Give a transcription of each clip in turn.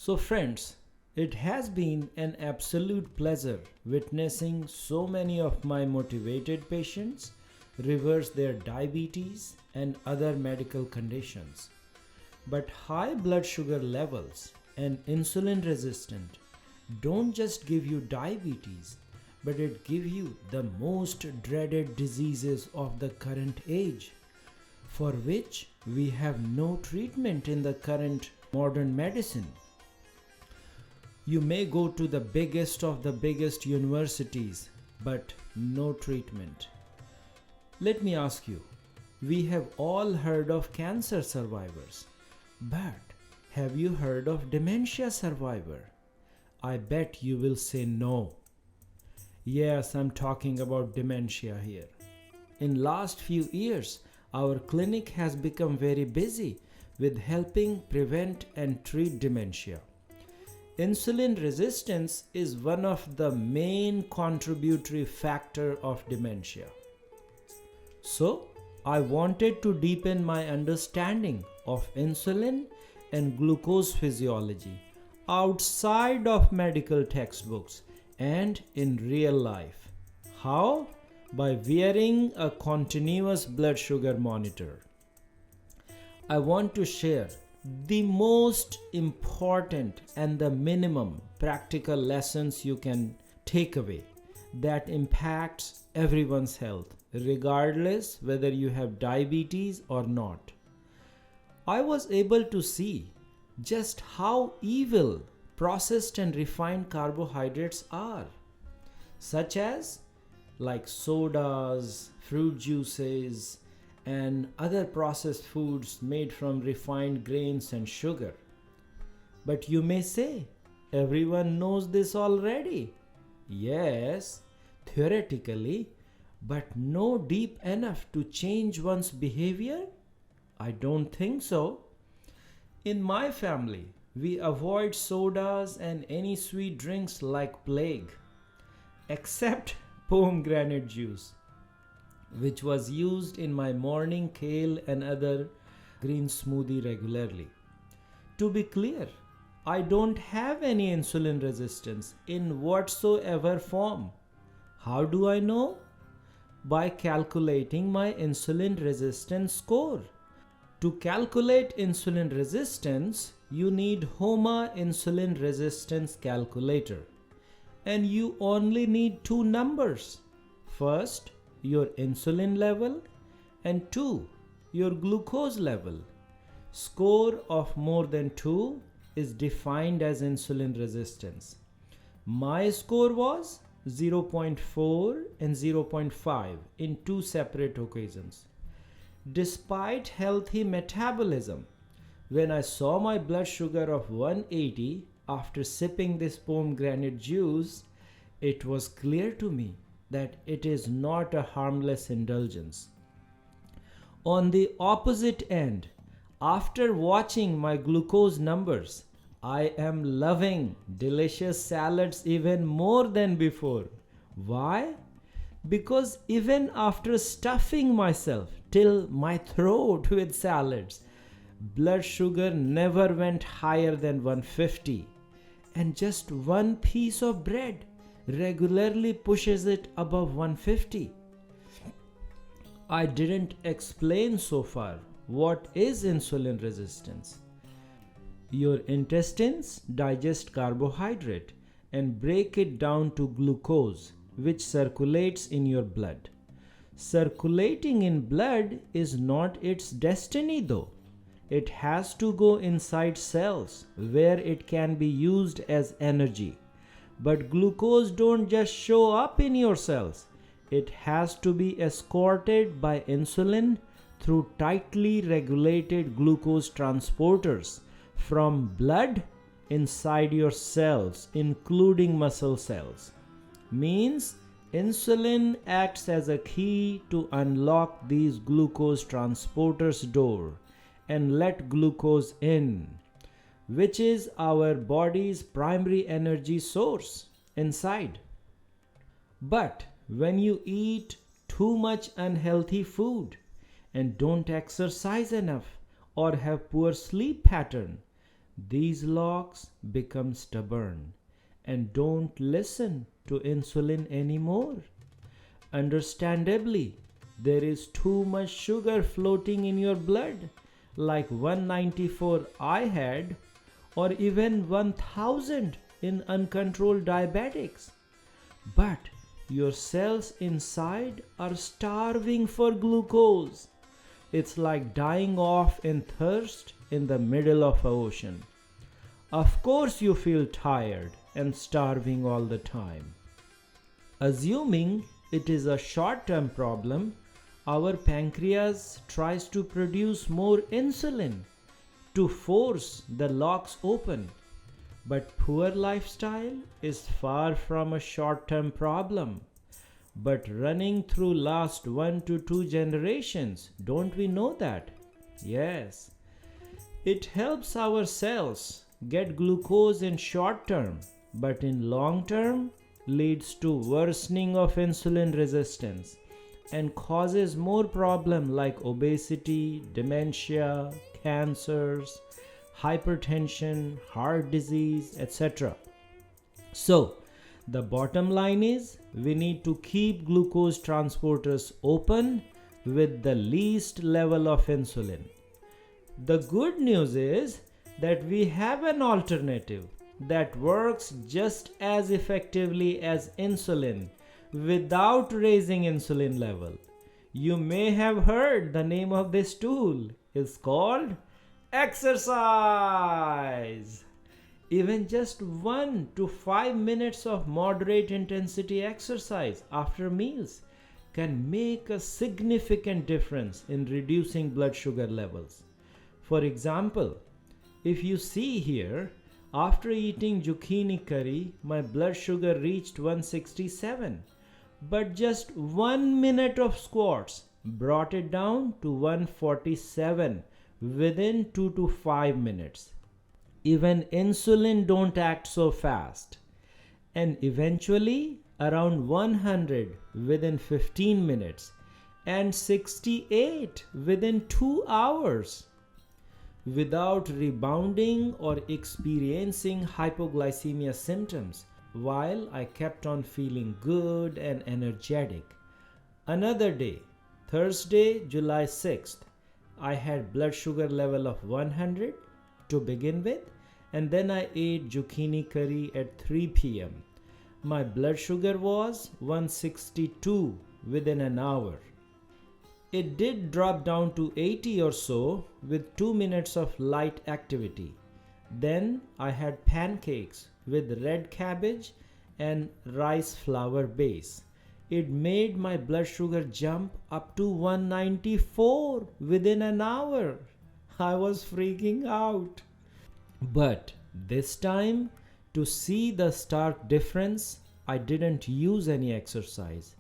So, friends, it has been an absolute pleasure witnessing so many of my motivated patients reverse their diabetes and other medical conditions. But high blood sugar levels and insulin resistant don't just give you diabetes, but it gives you the most dreaded diseases of the current age, for which we have no treatment in the current modern medicine. You may go to the biggest of the biggest universities, but no treatment. Let me ask you, we have all heard of cancer survivors, but have you heard of dementia survivor? I bet you will say no. Yes, I'm talking about dementia here. In last few years, our clinic has become very busy with helping prevent and treat dementia. Insulin resistance is one of the main contributory factor of dementia. So, I wanted to deepen my understanding of insulin and glucose physiology outside of medical textbooks and in real life. How? By wearing a continuous blood sugar monitor. I want to share the most important and the minimum practical lessons you can take away that impacts everyone's health, regardless whether you have diabetes or not. I was able to see just how evil processed and refined carbohydrates are, such as like sodas, fruit juices, and other processed foods made from refined grains and sugar. But you may say, everyone knows this already. Yes, theoretically, but no deep enough to change one's behavior? I don't think so. In my family, we avoid sodas and any sweet drinks like plague, except pomegranate juice, which was used in my morning kale and other green smoothie regularly. To be clear, I don't have any insulin resistance in whatsoever form. How do I know? By calculating my insulin resistance score. To calculate insulin resistance, you need HOMA insulin resistance calculator. And you only need two numbers. First, your insulin level, and 2, your glucose level. Score of more than 2 is defined as insulin resistance. My score was 0.4 and 0.5 in 2 separate occasions. Despite healthy metabolism, when I saw my blood sugar of 180 after sipping this pomegranate juice, it was clear to me that it is not a harmless indulgence. On the opposite end, after watching my glucose numbers, I am loving delicious salads even more than before. Why? Because even after stuffing myself till my throat with salads, blood sugar never went higher than 150, and just one piece of bread regularly pushes it above 150. I didn't explain so far what is insulin resistance. Your intestines digest carbohydrate and break it down to glucose, which circulates in your blood. Circulating in blood is not its destiny though. It has to go inside cells where it can be used as energy. But glucose don't just show up in your cells. It has to be escorted by insulin through tightly regulated glucose transporters from blood inside your cells, including muscle cells. Means insulin acts as a key to unlock these glucose transporters door and let glucose in, which is our body's primary energy source inside. But when you eat too much unhealthy food and don't exercise enough or have poor sleep pattern, these locks become stubborn and don't listen to insulin anymore. Understandably, there is too much sugar floating in your blood, like 194 I had, or even 1000 in uncontrolled diabetics. But your cells inside are starving for glucose. It's like dying off in thirst in the middle of an ocean. Of course, you feel tired and starving all the time. Assuming it is a short-term problem, our pancreas tries to produce more insulin to force the locks open. But poor lifestyle is far from a short-term problem, but running through last 1 to 2 generations. Don't we know that? Yes. It helps our cells get glucose in short term, but in long term leads to worsening of insulin resistance and causes more problems like obesity, dementia, cancers, hypertension, heart disease, etc. So, the bottom line is we need to keep glucose transporters open with the least level of insulin. The good news is that we have an alternative that works just as effectively as insulin without raising insulin level. You may have heard the name of this tool. It's called exercise. Even just 1 to 5 minutes of moderate intensity exercise after meals can make a significant difference in reducing blood sugar levels. For example, if you see here, after eating zucchini curry, my blood sugar reached 167, but just 1 minute of squats brought it down to 147 within 2 to 5 minutes. Even insulin don't act so fast, and eventually around 100 within 15 minutes and 68 within 2 hours without rebounding or experiencing hypoglycemia symptoms, while I kept on feeling good and energetic. Another day, Thursday, July 6th, I had blood sugar level of 100 to begin with, and then I ate zucchini curry at 3 p.m. My blood sugar was 162 within an hour. It did drop down to 80 or so with 2 minutes of light activity. Then I had pancakes with red cabbage and rice flour base. It made my blood sugar jump up to 194 within an hour. I was freaking out. But this time, to see the stark difference, I didn't use any exercise.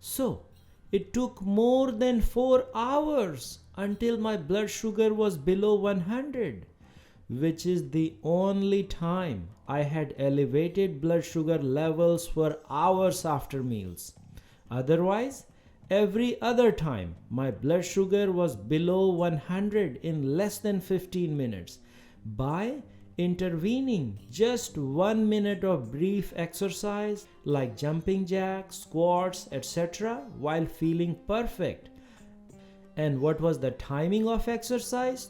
So, it took more than 4 hours until my blood sugar was below 100, which is the only time I had elevated blood sugar levels for hours after meals. Otherwise, every other time my blood sugar was below 100 in less than 15 minutes by intervening just 1 minute of brief exercise like jumping jacks, squats, etc. while feeling perfect. And what was the timing of exercise?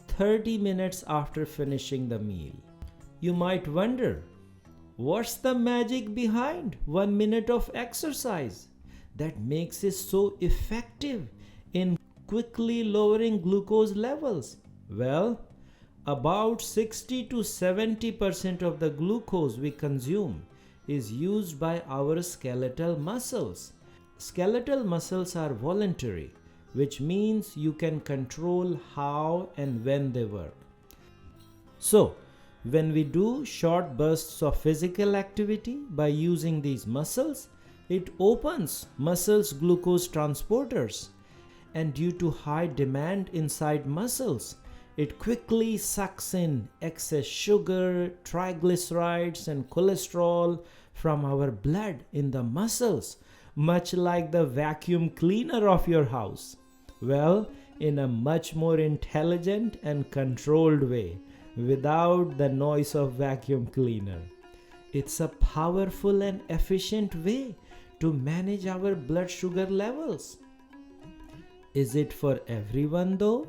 30 minutes after finishing the meal. You might wonder, what's the magic behind 1 minute of exercise that makes it so effective in quickly lowering glucose levels? Well, about 60 to 70% of the glucose we consume is used by our skeletal muscles. Skeletal muscles are voluntary, which means you can control how and when they work. So, when we do short bursts of physical activity by using these muscles, it opens muscles' glucose transporters, and due to high demand inside muscles, it quickly sucks in excess sugar, triglycerides, and cholesterol from our blood in the muscles, much like the vacuum cleaner of your house. Well, in a much more intelligent and controlled way, without the noise of vacuum cleaner. It's a powerful and efficient way to manage our blood sugar levels. Is it for everyone though?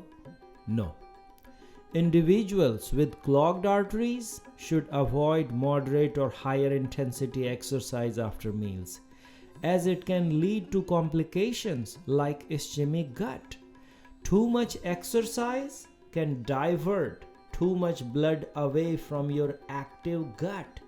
No. Individuals with clogged arteries should avoid moderate or higher intensity exercise after meals, as it can lead to complications like ischemic gut. Too much exercise can divert too much blood away from your active gut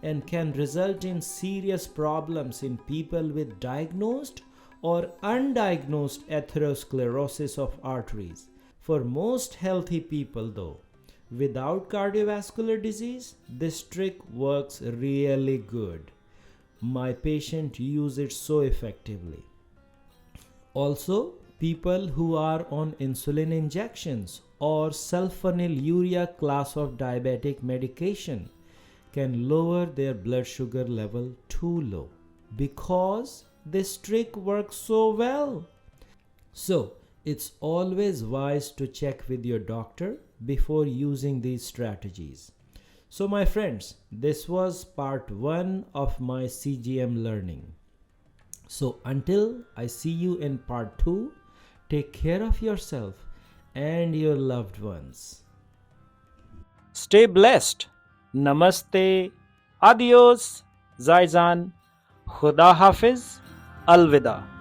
and can result in serious problems in people with diagnosed or undiagnosed atherosclerosis of arteries. For most healthy people though, without cardiovascular disease, this trick works really good. My patient use it so effectively. Also, people who are on insulin injections or sulfonylurea class of diabetic medication can lower their blood sugar level too low because this trick works so well. So, it's always wise to check with your doctor before using these strategies. So my friends, this was part 1 of my CGM learning. So until I see you in part 2, take care of yourself and your loved ones. Stay blessed. Namaste. Adios. Zaizan. Khuda Hafiz. Alvida.